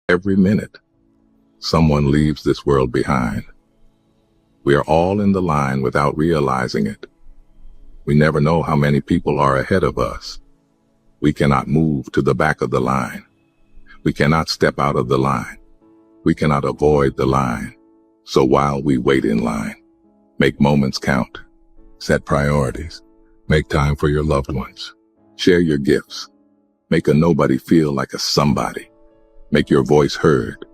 Every minute, someone leaves this world behind. We are all in the line without realizing it. We never know how many people are ahead of us. We cannot move to the back of the line. We cannot step out of the line. We cannot avoid the line. So while we wait in line, make moments count. Set priorities. Make time for your loved ones. Share your gifts. Make a nobody feel like a somebody. Make your voice heard.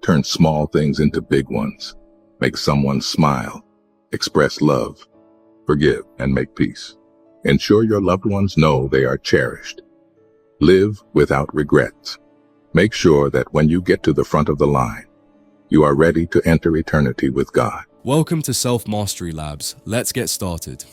Turn small things into big ones. Make someone smile. Express love. Forgive and make peace. Ensure your loved ones know they are cherished. Live without regrets. Make sure that when you get to the front of the line, you are ready to enter eternity with God. Welcome to Self-Mastery Labs. Let's get started.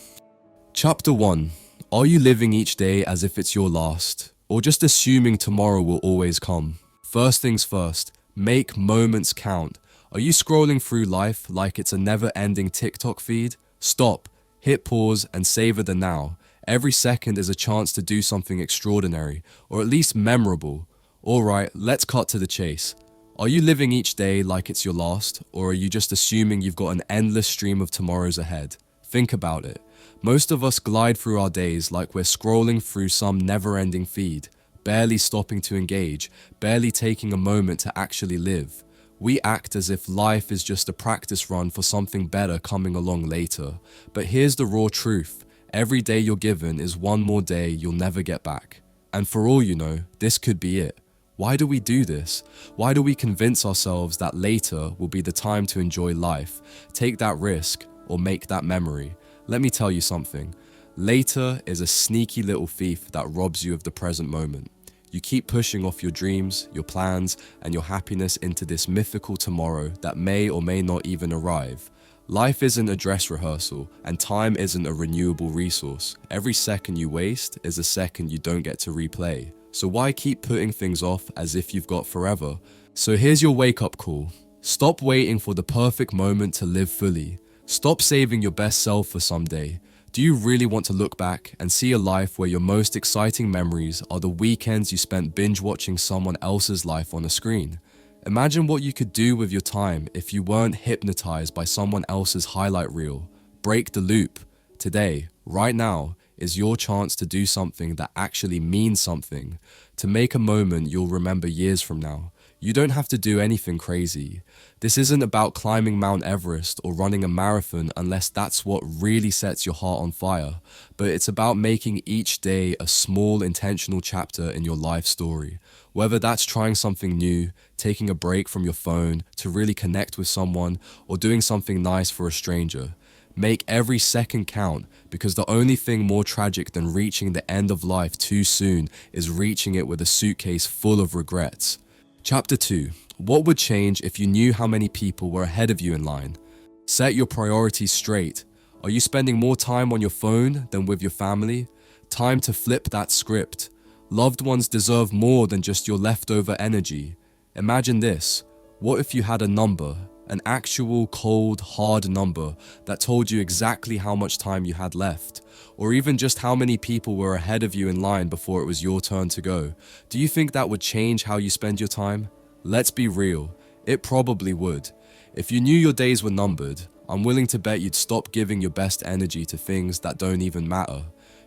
Chapter 1. Are you living each day as if it's your last, or just assuming tomorrow will always come? First things first, make moments count. Are you scrolling through life like it's a never-ending TikTok feed? Stop, hit pause, and savor the now. Every second is a chance to do something extraordinary, or at least memorable. Alright, let's cut to the chase. Are you living each day like it's your last, or are you just assuming you've got an endless stream of tomorrows ahead? Think about it. Most of us glide through our days like we're scrolling through some never-ending feed, barely stopping to engage, barely taking a moment to actually live. We act as if life is just a practice run for something better coming along later. But here's the raw truth. Every day you're given is one more day you'll never get back. And for all you know, this could be it. Why do we do this? Why do we convince ourselves that later will be the time to enjoy life, take that risk, or make that memory? Let me tell you something. Later is a sneaky little thief that robs you of the present moment. You keep pushing off your dreams, your plans, and your happiness into this mythical tomorrow that may or may not even arrive. Life isn't a dress rehearsal, and time isn't a renewable resource. Every second you waste is a second you don't get to replay. So why keep putting things off as if you've got forever? So here's your wake-up call. Stop waiting for the perfect moment to live fully. Stop saving your best self for someday. Do you really want to look back and see a life where your most exciting memories are the weekends you spent binge-watching someone else's life on a screen? Imagine what you could do with your time if you weren't hypnotized by someone else's highlight reel. Break the loop. Today, right now, is your chance to do something that actually means something, to make a moment you'll remember years from now. You don't have to do anything crazy. This isn't about climbing Mount Everest or running a marathon unless that's what really sets your heart on fire, but it's about making each day a small intentional chapter in your life story. Whether that's trying something new, taking a break from your phone to really connect with someone, or doing something nice for a stranger. Make every second count, because the only thing more tragic than reaching the end of life too soon is reaching it with a suitcase full of regrets. Chapter 2. What would change if you knew how many people were ahead of you in line? Set your priorities straight. Are you spending more time on your phone than with your family? Time to flip that script. Loved ones deserve more than just your leftover energy. Imagine this. What if you had a number? An actual cold, hard number that told you exactly how much time you had left, or even just how many people were ahead of you in line before it was your turn to go. Do you think that would change how you spend your time? Let's be real, it probably would. If you knew your days were numbered, I'm willing to bet you'd stop giving your best energy to things that don't even matter.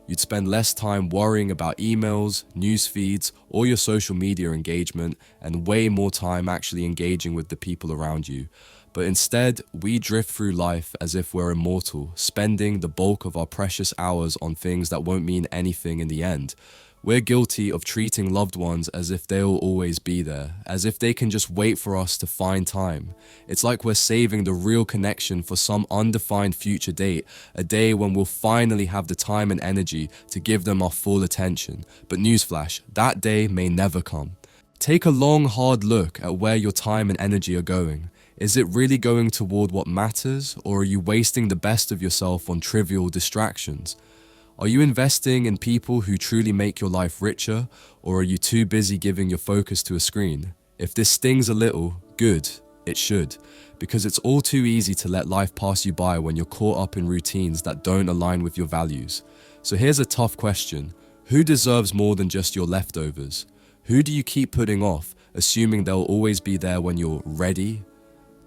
You'd spend less time worrying about emails, news feeds, or your social media engagement, and way more time actually engaging with the people around you. But instead, we drift through life as if we're immortal, spending the bulk of our precious hours on things that won't mean anything in the end. We're guilty of treating loved ones as if they'll always be there, as if they can just wait for us to find time. It's like we're saving the real connection for some undefined future date, a day when we'll finally have the time and energy to give them our full attention. But newsflash, that day may never come. Take a long, hard look at where your time and energy are going. Is it really going toward what matters, or are you wasting the best of yourself on trivial distractions? Are you investing in people who truly make your life richer, or are you too busy giving your focus to a screen? If this stings a little, good, it should, because it's all too easy to let life pass you by when you're caught up in routines that don't align with your values. So here's a tough question. Who deserves more than just your leftovers? Who do you keep putting off assuming they'll always be there when you're ready.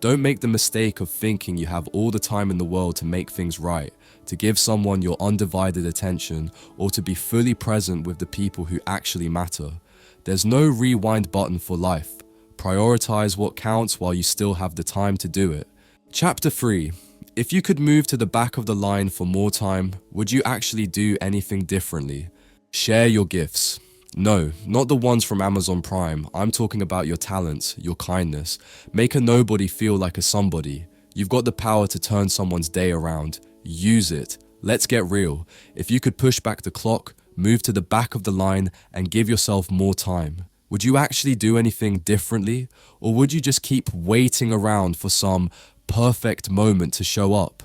Don't make the mistake of thinking you have all the time in the world to make things right, to give someone your undivided attention, or to be fully present with the people who actually matter. There's no rewind button for life. Prioritize what counts while you still have the time to do it. Chapter 3. If you could move to the back of the line for more time, would you actually do anything differently? Share your gifts. No, not the ones from Amazon Prime. I'm talking about your talents, your kindness. Make a nobody feel like a somebody. You've got the power to turn someone's day around. Use it. Let's get real. If you could push back the clock, move to the back of the line, and give yourself more time, would you actually do anything differently? Or would you just keep waiting around for some perfect moment to show up?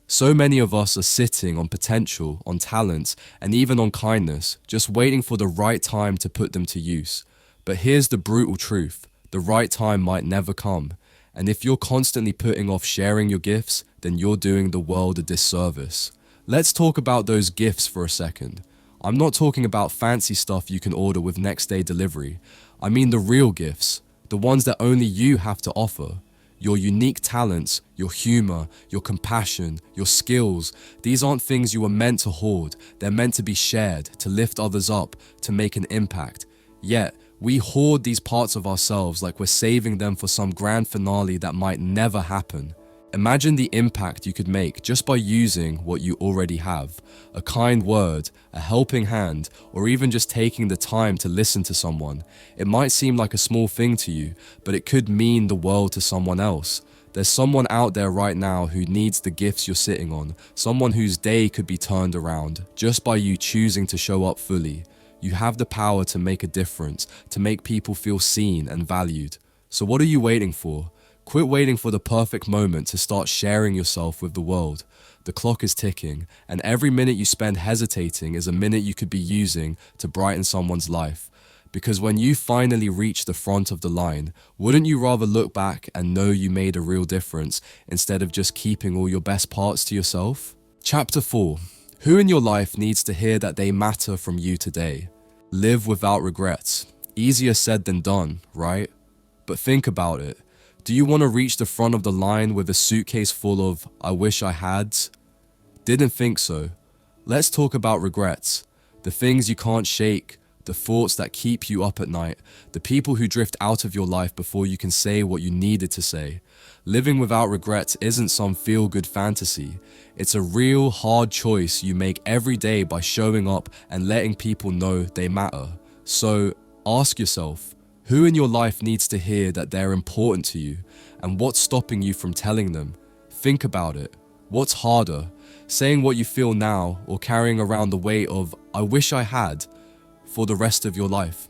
So many of us are sitting on potential, on talents, and even on kindness, just waiting for the right time to put them to use. But here's the brutal truth. The right time might never come. And if you're constantly putting off sharing your gifts, then you're doing the world a disservice. Let's talk about those gifts for a second. I'm not talking about fancy stuff you can order with next day delivery. I mean the real gifts, the ones that only you have to offer. Your unique talents, your humor, your compassion, your skills, these aren't things you were meant to hoard. They're meant to be shared, to lift others up, to make an impact. Yet, we hoard these parts of ourselves like we're saving them for some grand finale that might never happen. Imagine the impact you could make just by using what you already have. A kind word, a helping hand, or even just taking the time to listen to someone. It might seem like a small thing to you, but it could mean the world to someone else. There's someone out there right now who needs the gifts you're sitting on, someone whose day could be turned around just by you choosing to show up fully. You have the power to make a difference, to make people feel seen and valued. So what are you waiting for? Quit waiting for the perfect moment to start sharing yourself with the world. The clock is ticking, and every minute you spend hesitating is a minute you could be using to brighten someone's life. Because when you finally reach the front of the line, wouldn't you rather look back and know you made a real difference instead of just keeping all your best parts to yourself? Chapter 4. Who in your life needs to hear that they matter from you today? Live without regrets. Easier said than done, right? But think about it. Do you want to reach the front of the line with a suitcase full of "I wish I had"? Didn't think so. Let's talk about regrets. The things you can't shake, the thoughts that keep you up at night, the people who drift out of your life before you can say what you needed to say. Living without regrets isn't some feel-good fantasy. It's a real hard choice you make every day by showing up and letting people know they matter. So ask yourself, who in your life needs to hear that they're important to you, and what's stopping you from telling them? Think about it. What's harder, saying what you feel now or carrying around the weight of "I wish I had" for the rest of your life?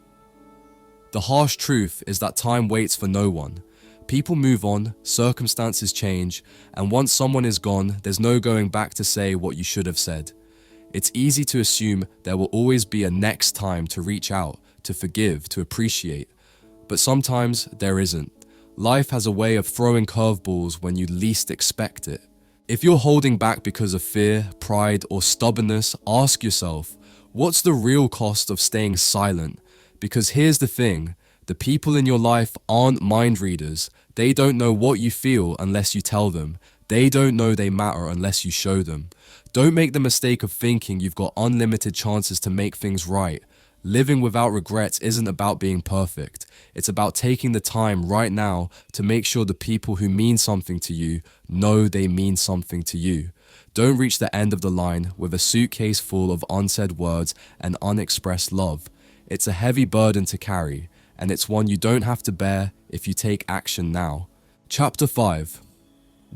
The harsh truth is that time waits for no one. People move on, circumstances change, and once someone is gone, there's no going back to say what you should have said. It's easy to assume there will always be a next time to reach out, to forgive, to appreciate. But sometimes there isn't. Life has a way of throwing curveballs when you least expect it. If you're holding back because of fear, pride, or stubbornness, ask yourself, what's the real cost of staying silent? Because here's the thing, the people in your life aren't mind readers. They don't know what you feel unless you tell them. They don't know they matter unless you show them. Don't make the mistake of thinking you've got unlimited chances to make things right. Living without regrets isn't about being perfect. It's about taking the time right now to make sure the people who mean something to you know they mean something to you. Don't reach the end of the line with a suitcase full of unsaid words and unexpressed love. It's a heavy burden to carry, and it's one you don't have to bear if you take action now. Chapter 5.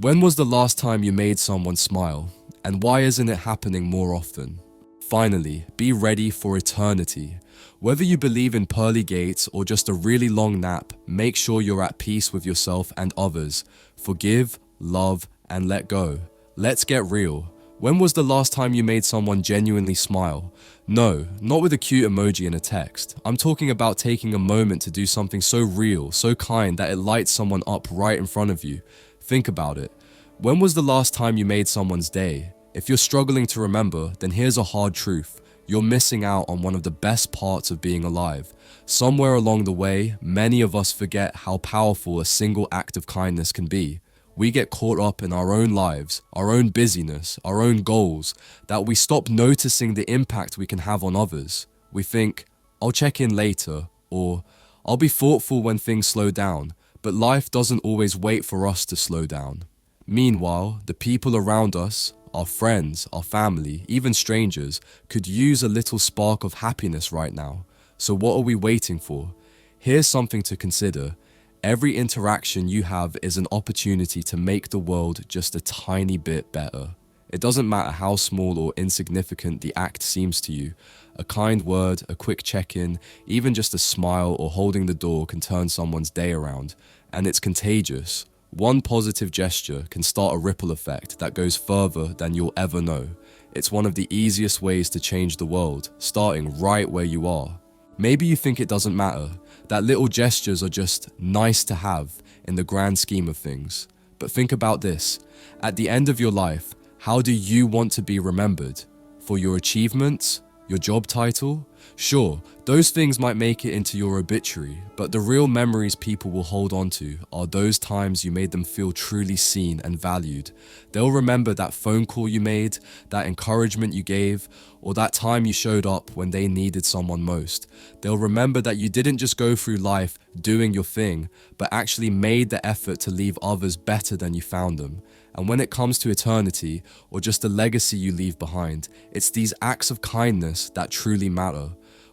When was the last time you made someone smile, and why isn't it happening more often? Finally, be ready for eternity. Whether you believe in pearly gates or just a really long nap, make sure you're at peace with yourself and others. Forgive, love, and let go. Let's get real. When was the last time you made someone genuinely smile? No, not with a cute emoji in a text. I'm talking about taking a moment to do something so real, so kind that it lights someone up right in front of you. Think about it. When was the last time you made someone's day? If you're struggling to remember, then here's a hard truth. you're missing out on one of the best parts of being alive. Somewhere along the way, many of us forget how powerful a single act of kindness can be. We get caught up in our own lives, our own busyness, our own goals, that we stop noticing the impact we can have on others. We think, I'll check in later, or I'll be thoughtful when things slow down, but life doesn't always wait for us to slow down. Meanwhile, the people around us, our friends, our family, even strangers, could use a little spark of happiness right now. So what are we waiting for? Here's something to consider. Every interaction you have is an opportunity to make the world just a tiny bit better. It doesn't matter how small or insignificant the act seems to you. A kind word, a quick check-in, even just a smile or holding the door can turn someone's day around. And it's contagious. One positive gesture can start a ripple effect that goes further than you'll ever know. It's one of the easiest ways to change the world, starting right where you are. Maybe you think it doesn't matter, that little gestures are just nice to have in the grand scheme of things. But think about this. At the end of your life, how do you want to be remembered? For your achievements? Your job title? Sure, those things might make it into your obituary, but the real memories people will hold on to are those times you made them feel truly seen and valued. They'll remember that phone call you made, that encouragement you gave, or that time you showed up when they needed someone most. They'll remember that you didn't just go through life doing your thing, but actually made the effort to leave others better than you found them. And when it comes to eternity, or just the legacy you leave behind, it's these acts of kindness that truly matter.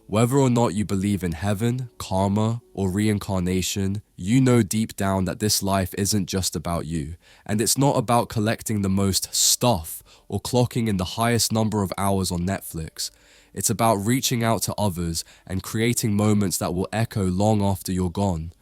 Whether or not you believe in heaven, karma, or reincarnation, you know deep down that this life isn't just about you. And it's not about collecting the most stuff or clocking in the highest number of hours on Netflix. It's about reaching out to others and creating moments that will echo long after you're gone.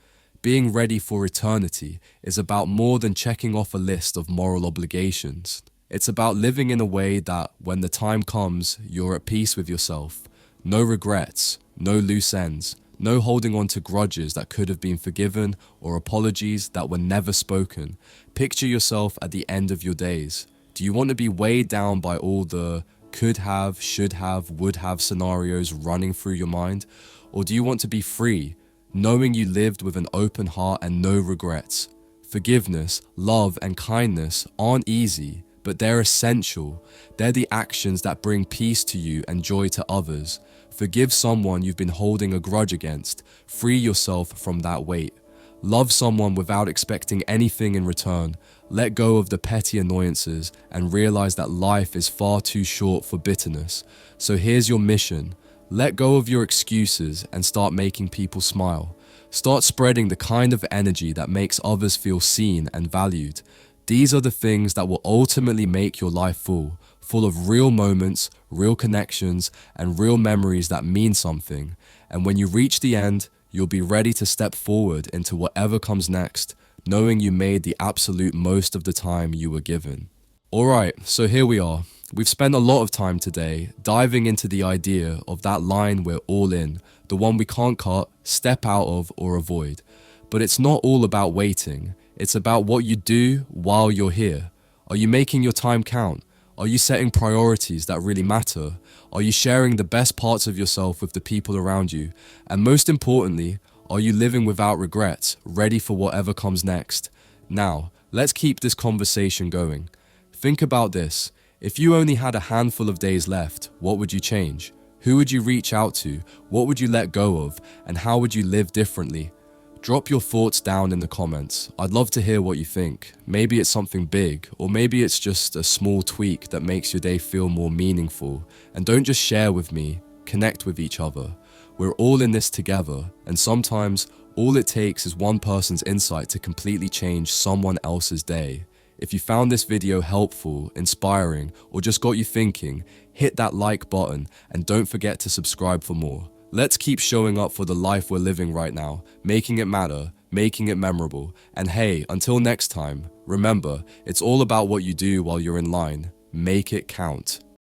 Being ready for eternity is about more than checking off a list of moral obligations. It's about living in a way that, when the time comes, you're at peace with yourself. No regrets, no loose ends, no holding on to grudges that could have been forgiven or apologies that were never spoken. Picture yourself at the end of your days. Do you want to be weighed down by all the could have, should have, would have scenarios running through your mind? Or do you want to be free, knowing you lived with an open heart and no regrets? Forgiveness, love, and kindness aren't easy, but they're essential. They're the actions that bring peace to you and joy to others. Forgive someone you've been holding a grudge against. Free yourself from that weight. Love someone without expecting anything in return. Let go of the petty annoyances and realize that life is far too short for bitterness. So here's your mission. Let go of your excuses and start making people smile. Start spreading the kind of energy that makes others feel seen and valued. These are the things that will ultimately make your life full of real moments, real connections, and real memories that mean something. And when you reach the end, you'll be ready to step forward into whatever comes next, knowing you made the absolute most of the time you were given. Alright, so here we are. We've spent a lot of time today diving into the idea of that line we're all in, the one we can't cut, step out of, or avoid. But it's not all about waiting. It's about what you do while you're here. Are you making your time count? Are you setting priorities that really matter? Are you sharing the best parts of yourself with the people around you? And most importantly, are you living without regrets, ready for whatever comes next? Now, let's keep this conversation going. Think about this. If you only had a handful of days left, what would you change? Who would you reach out to? What would you let go of? And how would you live differently? Drop your thoughts down in the comments. I'd love to hear what you think. Maybe it's something big, or maybe it's just a small tweak that makes your day feel more meaningful. And don't just share with me, connect with each other. We're all in this together, and sometimes all it takes is one person's insight to completely change someone else's day. If you found this video helpful, inspiring, or just got you thinking, hit that like button and don't forget to subscribe for more. Let's keep showing up for the life we're living right now, making it matter, making it memorable. And hey, until next time, remember, it's all about what you do while you're in line. Make it count.